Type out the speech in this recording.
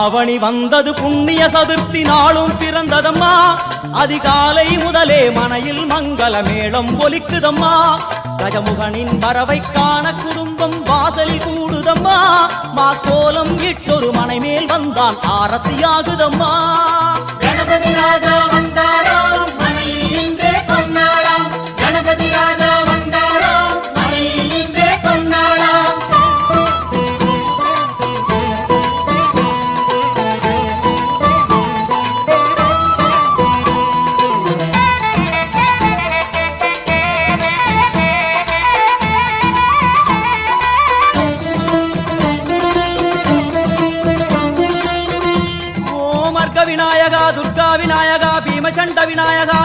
ஆவணி வந்தது புண்ணிய சதுர்த்தி நாளும் பிறந்ததம்மா அதிகாலை முதலே மனையில் மங்கள மேளம் ஒலிக்குதம்மா கஜமுகனின் வரவை காண குடும்பம் வாசலில் கூடுதம்மா மாக்கோலம் இட்டொரு மனை மேல் வந்தான் ஆரத்தியாகுதம்மா கணபதி ராஜா வந்தாராம் மனையில் நின்றே பொன்னாளாம் கணபதி ராஜா வந்தாராம் மனையில் நின்றே பொன்னாளாம் விநாயகா துர்கா விநாயகா பீமச்சண்ட விநாயகா